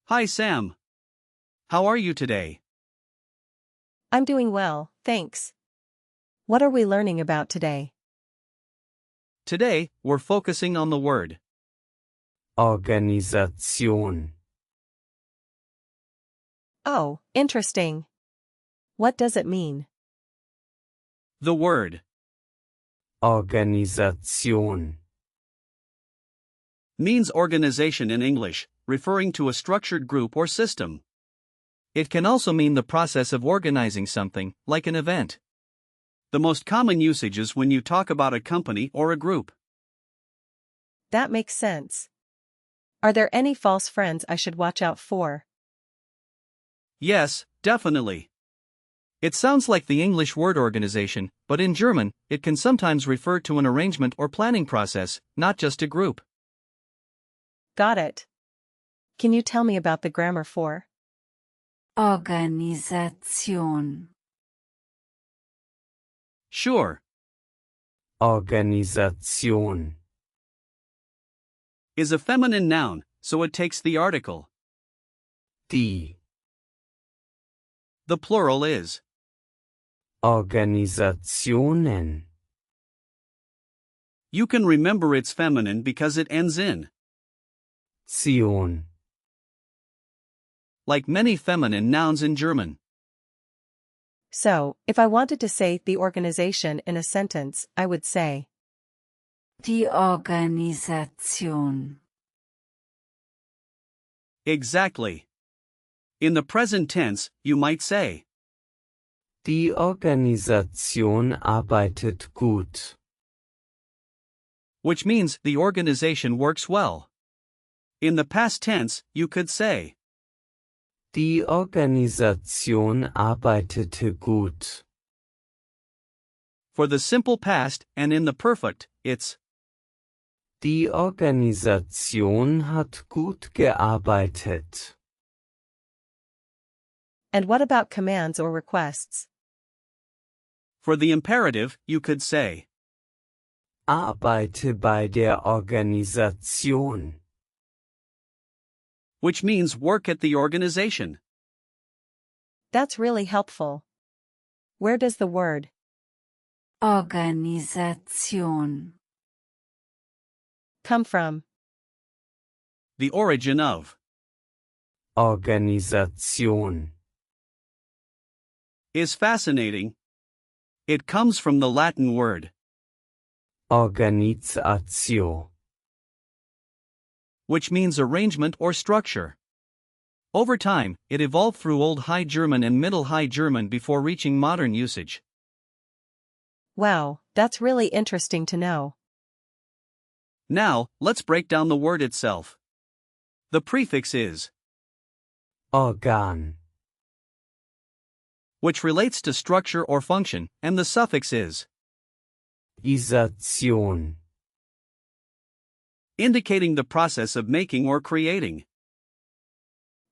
Hi Sam. How are you today? I'm doing well, thanks. What are we learning about today? Today, we're focusing on the word Organisation. Oh, interesting. What does it mean? the word Organisation. means organization in English, referring to a structured group or system. It can also mean the process of organizing something, like an event. The most common usage is when you talk about a company or a group. That makes sense. Are there any false friends I should watch out for? Yes, definitely. It sounds like the English word organization, but in German, it can sometimes refer to an arrangement or planning process, not just a group. Got it. Can you tell me about the grammar for? Organisation. Sure. Organisation. Is a feminine noun, so it takes the article. Die The plural is Organisationen. You can remember it's feminine because it ends in, Zion. like many feminine nouns in German. So, if I wanted to say the organization in a sentence, I would say, Die Organisation. Exactly. In the present tense, you might say, Die Organisation arbeitet gut. which means the organization works well. In the past tense, you could say, Die Organisation arbeitete gut. for the simple past, and in the perfect, it's Die Organisation hat gut gearbeitet. and what about commands or requests? for the imperative, you could say, Arbeite bei der Organisation. which means work at the organization. That's really helpful. Where does the word Organisation. come from? The origin of Organisation. is fascinating. It comes from the Latin word, Organisatio. which means arrangement or structure. Over time, it evolved through Old High German and Middle High German before reaching modern usage. Wow, that's really interesting to know. Now, let's break down the word itself. The prefix is, Organ. which relates to structure or function, and the suffix is, Isation. indicating the process of making or creating.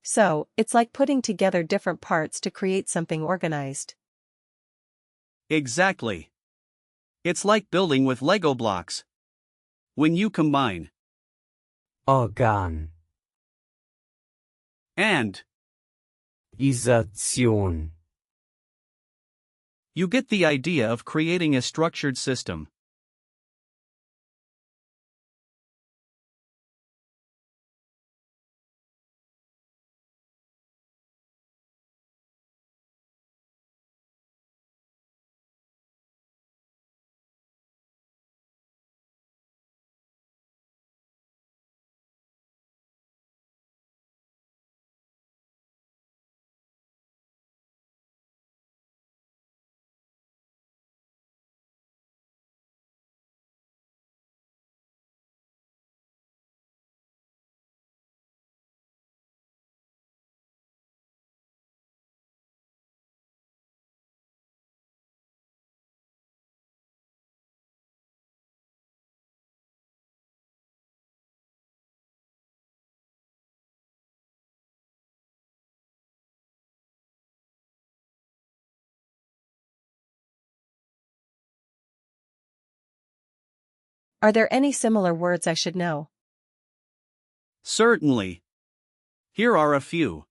So, it's like putting together different parts to create something organized. Exactly. It's like building with Lego blocks. When you combine Organ. and, Isation. you get the idea of creating a structured system. Are there any similar words I should know? Certainly. Here are a few.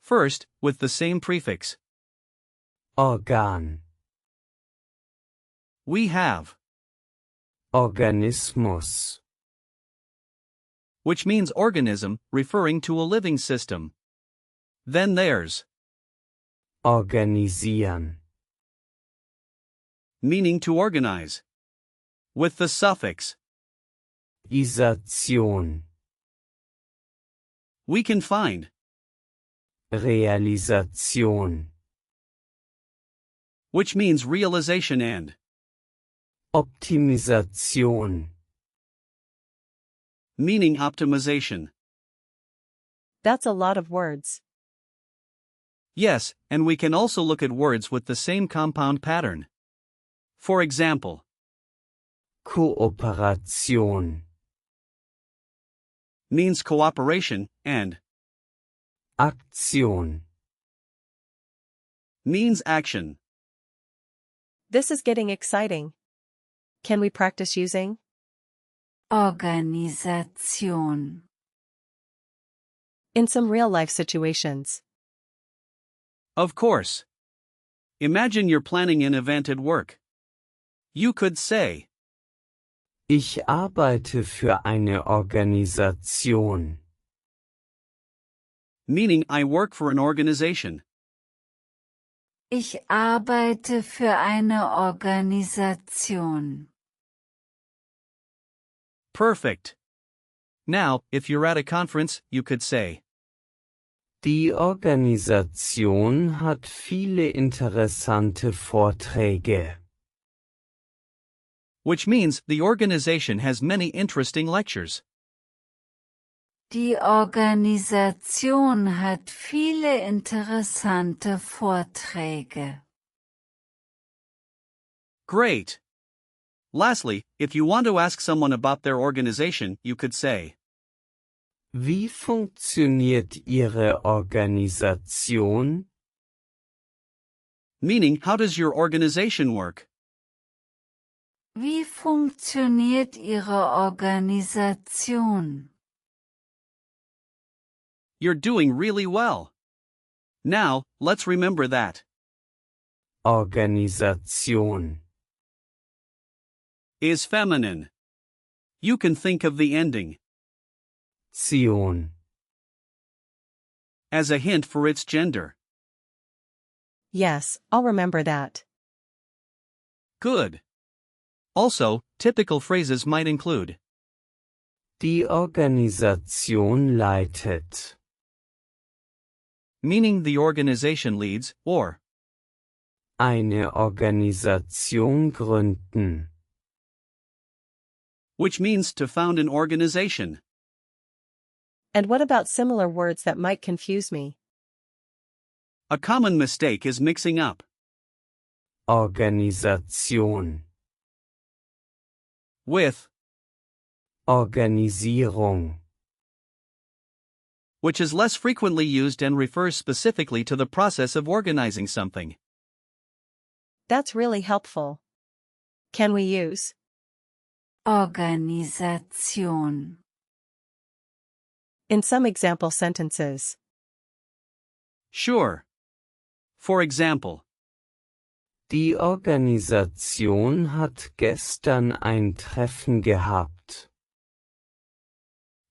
First, with the same prefix. Organ. We have, Organismus. which means organism, referring to a living system. Then there's, Organisieren. meaning to organize. With the suffix, Isation. we can find, Realisation. which means realization and, Optimisation. meaning optimization. That's a lot of words. Yes, and we can also look at words with the same compound pattern. For example, Kooperation. means cooperation, and Aktion. means action. This is getting exciting. Can we practice using? Organisation. In some real-life situations. Of course. Imagine you're planning an event at work. You could say, Ich arbeite für eine Organisation. meaning I work for an organization. Ich arbeite für eine Organisation. Perfect. Now, if you're at a conference, you could say, Die Organisation hat viele interessante Vorträge. which means the organization has many interesting lectures. Die Organisation hat viele interessante Vorträge. Great. Lastly, if you want to ask someone about their organization, you could say, Wie funktioniert Ihre Organisation? meaning how does your organization work? Wie funktioniert Ihre Organisation? You're doing really well. Now, let's remember that Organisation. is feminine. You can think of the ending Tion. as a hint for its gender. Yes, I'll remember that. Good. Also, typical phrases might include Die Organisation leitet. meaning the organization leads, or Eine Organisation gründen. which means to found an organization. And what about similar words that might confuse me? A common mistake is mixing up Organisation. with, Organisierung. which is less frequently used and refers specifically to the process of organizing something. That's really helpful. Can we use Organisation. in some example sentences? Sure. For example, Die Organisation hat gestern ein Treffen gehabt.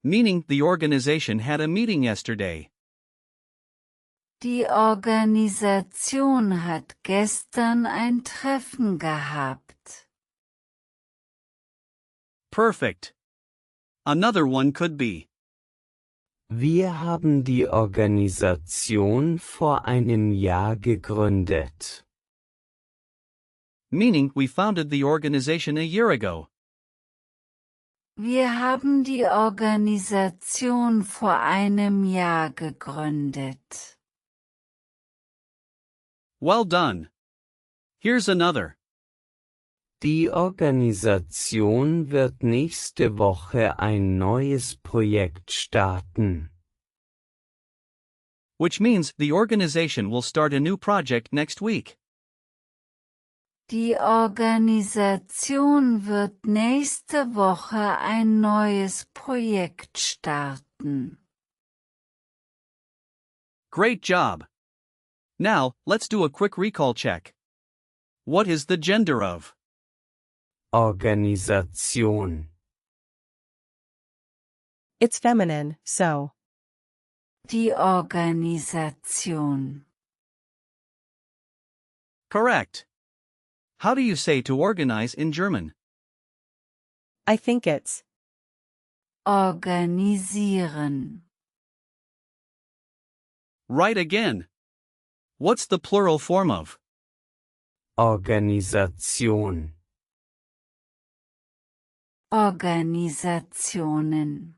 meaning the organization had a meeting yesterday. Die Organisation hat gestern ein Treffen gehabt. Perfect. Another one could be, Wir haben die Organisation vor einem Jahr gegründet. meaning we founded the organization a year ago. Wir haben die Organisation vor einem Jahr gegründet. Well done. Here's another. Die Organisation wird nächste Woche ein neues Projekt starten. Which means the organization will start a new project next week. Die Organisation wird nächste Woche ein neues Projekt starten. Great job! Now, let's do a quick recall check. What is the gender of Organisation? It's feminine, so. Die Organisation. correct? How do you say to organize in German? I think it's Organisieren. Right again. What's the plural form of Organisation. Organisationen.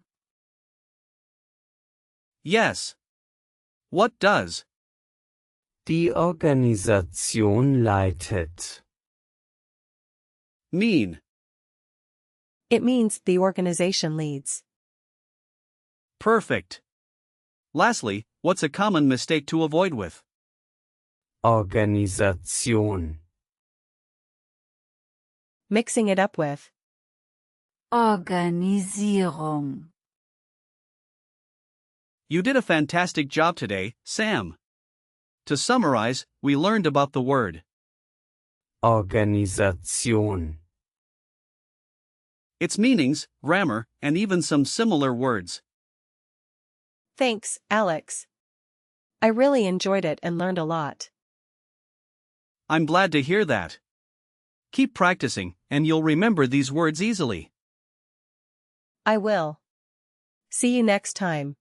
yes? What does Die Organisation leitet. mean? It means the organization leads. Perfect. Lastly, what's a common mistake to avoid with Organisation. Mixing it up with. Organisierung. You did a fantastic job today, Sam. To summarize, we learned about the word Organisation. its meanings, grammar, and even some similar words. Thanks, Alex. I really enjoyed it and learned a lot. I'm glad to hear that. Keep practicing, and you'll remember these words easily. I will. See you next time.